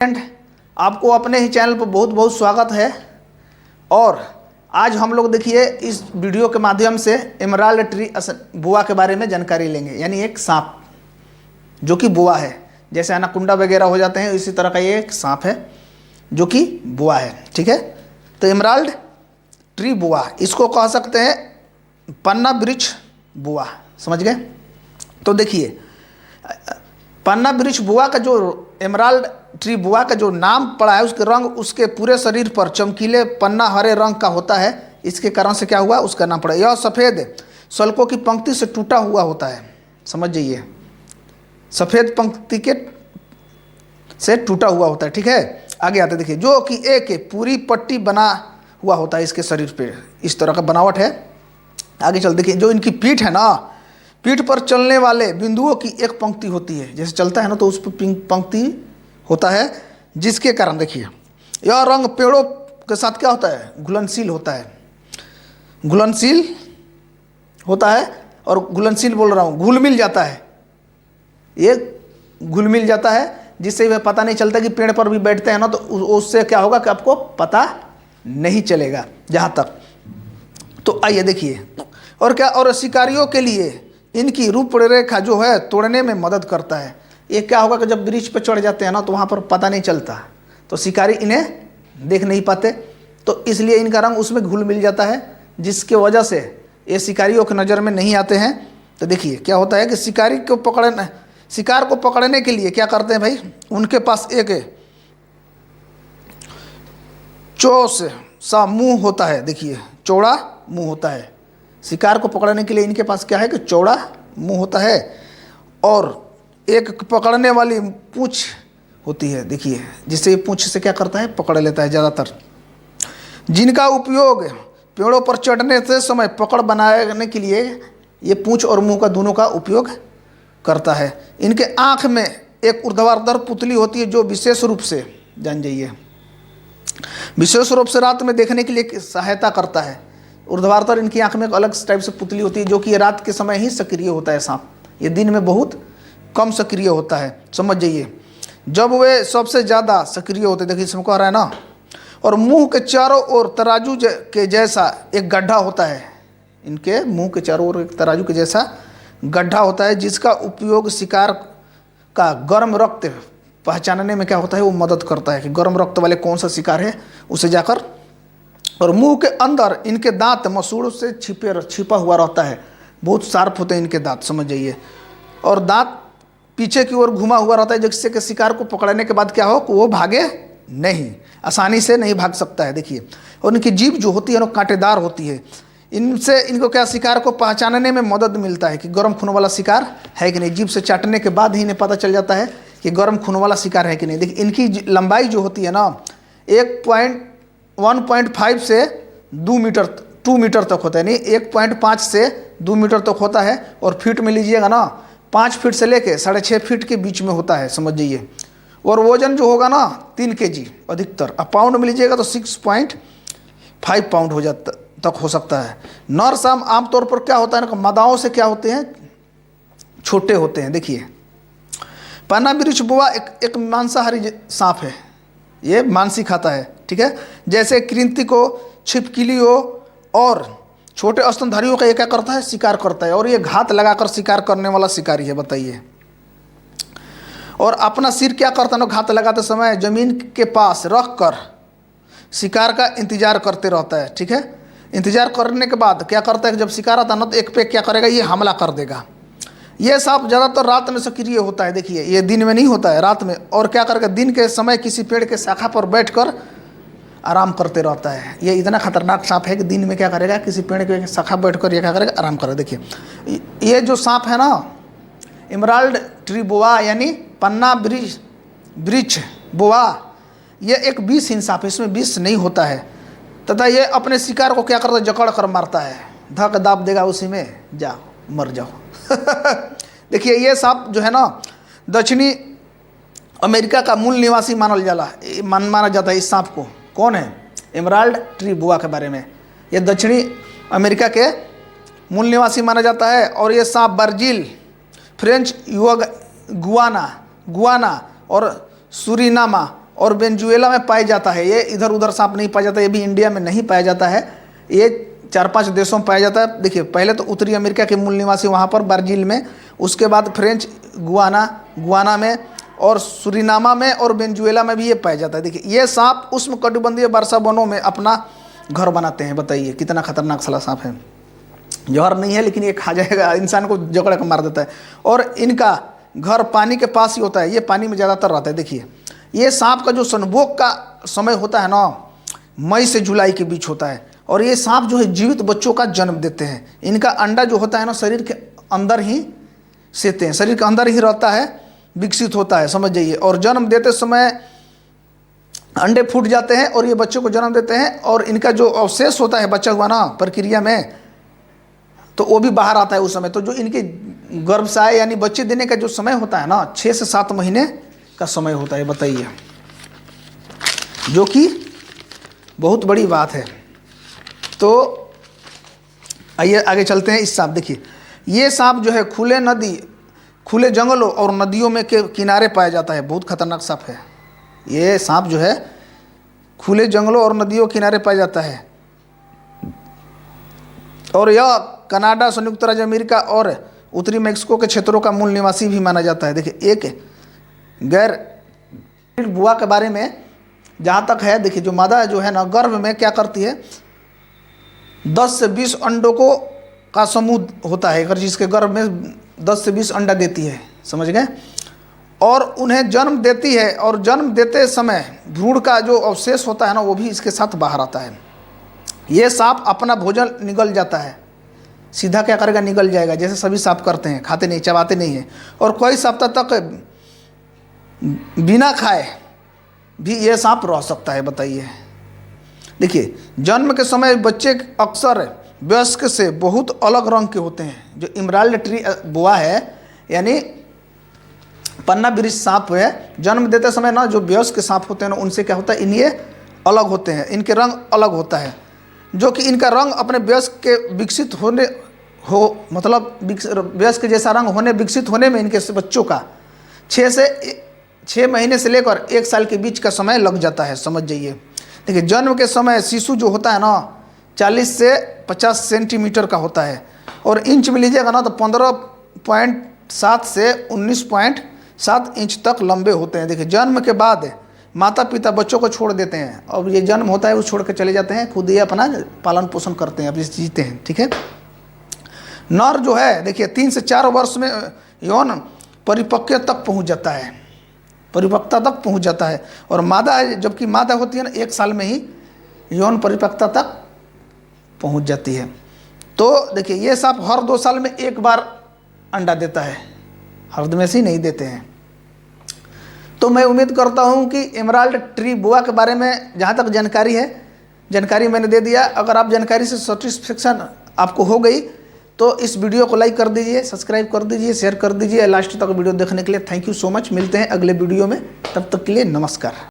Friend, आपको अपने ही channel पर बहुत बहुत स्वागत है। और आज हम लोग देखिए इस वीडियो के माध्यम से एमराल्ड ट्री बुआ के बारे में जानकारी लेंगे। यानी एक सांप जो कि बुआ है, जैसे एनाकोंडा वगैरह हो जाते हैं, इसी तरह का ये एक सांप है जो कि बुआ है। ठीक है, तो एमराल्ड ट्री बुआ, इसको कह सकते हैं पन्ना वृक्ष बुआ। समझ गए? तो देखिए पन्ना वृक्ष बुआ का जो एमराल्ड ट्री बुआ का जो नाम पड़ा है, उसके रंग उसके पूरे शरीर पर चमकीले पन्ना हरे रंग का होता है। इसके कारण से क्या हुआ, उसका नाम पड़ा। यह सफ़ेद शल्कों की पंक्ति से टूटा हुआ होता है। समझ जाइए, सफ़ेद पंक्ति के से टूटा हुआ होता है। ठीक है, आगे आते देखिए, जो कि एक पूरी पट्टी बना हुआ होता है इसके शरीर पे, इस तरह का बनावट है। आगे चल देखिए, जो इनकी पीठ है ना, पीठ पर चलने वाले बिंदुओं की एक पंक्ति होती है। जैसे चलता है ना तो उस पर पंक्ति होता है, जिसके कारण देखिए यह रंग पेड़ों के साथ क्या होता है, घुलनशील होता है। घुलनशील होता है, और घुलनशील बोल रहा हूँ, घुल मिल जाता है। ये घुल मिल जाता है, जिससे वह पता नहीं चलता कि पेड़ पर भी बैठते हैं ना तो उससे क्या होगा कि आपको पता नहीं चलेगा जहाँ तक। तो आइए देखिए, और क्या, और शिकारियों के लिए इनकी रूपरेखा जो है तोड़ने में मदद करता है। ये क्या होगा कि जब वृक्ष पर चढ़ जाते हैं ना तो वहाँ पर पता नहीं चलता, तो शिकारी इन्हें देख नहीं पाते, तो इसलिए इनका रंग उसमें घुल मिल जाता है, जिसके वजह से ये शिकारियों की नज़र में नहीं आते हैं। तो देखिए क्या होता है कि शिकार को पकड़ने के लिए क्या करते हैं भाई, उनके पास एक चौस सा मुंह होता है। देखिए चौड़ा मुंह होता है। शिकार को पकड़ने के लिए इनके पास क्या है कि चौड़ा मुंह होता है, और एक पकड़ने वाली पूंछ होती है। देखिए जिससे पूंछ से क्या करता है, पकड़ लेता है ज़्यादातर, जिनका उपयोग पेड़ों पर चढ़ने से समय पकड़ बनाने के लिए ये पूंछ और मुंह का दोनों का उपयोग करता है। इनके आँख में एक ऊर्ध्वाधर पुतली होती है, जो विशेष रूप से, जान जाइए, विशेष रूप से रात में देखने के लिए सहायता करता है। ऊर्ध्वाधर इनकी आंख में एक अलग टाइप से पुतली होती है, जो कि रात के समय ही सक्रिय होता है सांप। ये दिन में बहुत कम सक्रिय होता है। समझ जाइए, जब वे सबसे ज़्यादा सक्रिय होते हैं, देखिए इसमें कह रहा है ना, और मुंह के चारों ओर तराजू के जैसा एक गड्ढा होता है। इनके मुंह के चारों ओर एक तराजू के जैसा गड्ढा होता है, जिसका उपयोग शिकार का गर्म रक्त पहचानने में क्या होता है, वो मदद करता है कि गर्म रक्त वाले कौन सा शिकार है उसे जाकर। और मुंह के अंदर इनके दांत मसूड़ से छिपा हुआ रहता है, बहुत शार्प होते हैं इनके दांत। समझ जाइए, और दांत पीछे की ओर घुमा हुआ रहता है, जिससे कि शिकार को पकड़ने के बाद क्या हो कि वो भागे नहीं, आसानी से नहीं भाग सकता है। देखिए, और इनकी जीभ जो होती है ना कांटेदार होती है। इनसे इनको क्या, शिकार को पहचानने में मदद मिलता है कि गर्म खून वाला शिकार है कि नहीं। जीभ से चाटने के बाद ही इन्हें पता चल जाता है कि गर्म खून वाला शिकार है कि नहीं। देखिए इनकी लंबाई जो होती है ना 1.5 से 2 मीटर तक होता है, नहीं 1.5 से 2 मीटर तक होता है। और फीट में लीजिएगा ना 5 फीट से लेके 6.5 फीट के बीच में होता है। समझ जाइए, और वजन जो होगा ना 3 kg अधिकतर। अब पाउंड में लीजिएगा तो 6.5 पाउंड हो जाता तक हो सकता है। नर सांप आमतौर पर क्या होता है ना, मादाओं से क्या होते हैं, छोटे होते हैं। देखिए पन्ना वृक्ष बुआ एक मांसाहारी सांप है, ये मांसी खाता है। ठीक है, जैसे कृंतकों, छिपकलियों और छोटे स्तनधारियों का ये क्या करता है, शिकार करता है। और ये घात लगाकर शिकार करने वाला शिकारी है, बताइए। और अपना सिर क्या करता है ना, घात लगाते समय जमीन के पास रख कर शिकार का इंतजार करते रहता है। ठीक है, इंतजार करने के बाद क्या करता है कि जब शिकार आता है ना तो एक पे क्या करेगा, ये हमला कर देगा। ये सांप ज़्यादातर रात में सक्रिय होता है। देखिए ये दिन में नहीं होता है, रात में। और क्या करेगा, दिन के समय किसी पेड़ के शाखा पर बैठकर आराम करते रहता है। ये इतना खतरनाक सांप है कि दिन में क्या करेगा, किसी पेड़ के शाखा बैठकर ये क्या करेगा, आराम करेगा। देखिए ये जो सांप है ना, एमराल्ड ट्री बुआ यानी पन्ना वृक्ष बुआ, ये एक विषहीन सांप है, इसमें विष नहीं होता है। तथा ये अपने शिकार को क्या करता है, जकड़ कर मारता है, धक दाब देगा उसी में, जाओ मर जाओ। देखिए ये सांप जो है ना, दक्षिणी अमेरिका का मूल निवासी माना जाता है। इस सांप को कौन है, एमराल्ड ट्री बुआ के बारे में, ये दक्षिणी अमेरिका के मूल निवासी माना जाता है। और ये सांप ब्राज़ील, फ्रेंच गुआना और सुरीनामा और वेनेजुएला में पाया जाता है। ये इधर उधर सांप नहीं पाया जाता, ये भी इंडिया में नहीं पाया जाता है, ये 4-5 देशों में पाया जाता है। देखिए पहले तो उत्तरी अमेरिका के मूल निवासी वहाँ पर ब्राज़ील में, उसके बाद फ्रेंच गुआना में और सुरीनामा में और वेनेजुएला में भी ये पाया जाता है। देखिए ये सांप उष्णकटिबंधीय वर्षा वनों में अपना घर बनाते हैं। बताइए कितना खतरनाक साला सांप है। जहर नहीं है लेकिन ये खा जाएगा, इंसान को जकड़ कर मार देता है। और इनका घर पानी के पास ही होता है, ये पानी में ज़्यादातर रहता है। देखिए ये सांप का जो संभोग का समय होता है ना, मई से जुलाई के बीच होता है। और ये सांप जो है जीवित बच्चों का जन्म देते हैं। इनका अंडा जो होता है ना शरीर के अंदर ही सेते हैं, शरीर के अंदर ही रहता है, विकसित होता है, समझ जाइए। और जन्म देते समय अंडे फूट जाते हैं और ये बच्चों को जन्म देते हैं। और इनका जो अवशेष होता है बचा हुआ ना प्रक्रिया में, तो वो भी बाहर आता है उस समय। तो जो इनके गर्भाशय यानी बच्चे देने का जो समय होता है ना, 6 से 7 महीने का समय होता है। बताइए, जो कि बहुत बड़ी बात है। तो आइए आगे चलते हैं। इस सांप, देखिए ये सांप जो है खुले जंगलों और नदियों में के किनारे पाया जाता है। बहुत खतरनाक सांप है ये सांप, जो है खुले जंगलों और नदियों के किनारे पाया जाता है। और यह कनाडा, संयुक्त राज्य अमेरिका और उत्तरी मैक्सिको के क्षेत्रों का मूल निवासी भी माना जाता है। देखिए एक गैर बुआ के बारे में जहाँ तक है, देखिए जो मादा जो है ना गर्भ में क्या करती है, 10 से 20 अंडों का समूह होता है, अगर जिसके गर्भ में 10 से 20 अंडा देती है, समझ गए। और उन्हें जन्म देती है और जन्म देते समय भ्रूण का जो अवशेष होता है ना, वो भी इसके साथ बाहर आता है। ये सांप अपना भोजन निगल जाता है, सीधा क्या करेगा, निगल जाएगा, जैसे सभी सांप करते हैं, खाते नहीं, चबाते नहीं हैं। और कई सप्ताह तक बिना खाए भी ये सांप रह सकता है। बताइए, देखिए जन्म के समय बच्चे अक्सर वयस्क से बहुत अलग रंग के होते हैं। जो इमराल्ड ट्री बोआ है यानी पन्ना वृक्ष सांप है, जन्म देते समय ना जो वयस्क सांप होते हैं ना, उनसे क्या होता है, इन्हें अलग होते हैं, इनके रंग अलग होता है। जो कि इनका रंग अपने वयस्क के विकसित होने मतलब वयस्क जैसा रंग होने विकसित होने में इनके बच्चों का 6 महीने से लेकर 1 साल के बीच का समय लग जाता है, समझ जाइए। देखिए जन्म के समय शिशु जो होता है ना 40 से 50 सेंटीमीटर का होता है। और इंच में लीजिएगा ना तो 15.7 से 19.7 इंच तक लंबे होते हैं। देखिए जन्म के बाद माता पिता बच्चों को छोड़ देते हैं, और ये जन्म होता है वो छोड़ कर चले जाते हैं, खुद ही अपना पालन पोषण करते हैं, अपने जीते हैं, ठीक है। नर जो है देखिए 3 से 4 वर्ष में यौन परिपक्वता तक पहुंच जाता है, परिपक्वता तक पहुंच जाता है। और मादा, जबकि मादा होती है ना 1 साल में ही यौन परिपक्वता तक पहुंच जाती है। तो देखिए ये सांप हर 2 साल में 1 बार अंडा देता है, हर में से नहीं देते हैं। तो मैं उम्मीद करता हूं कि एमराल्ड ट्री बोआ के बारे में जहां तक जानकारी है, जानकारी मैंने दे दिया। अगर आप जानकारी से सेटिस्फेक्शन आपको हो गई तो इस वीडियो को लाइक कर दीजिए, सब्सक्राइब कर दीजिए, शेयर कर दीजिए। लास्ट तक वीडियो देखने के लिए थैंक यू सो मच। मिलते हैं अगले वीडियो में, तब तक के लिए नमस्कार।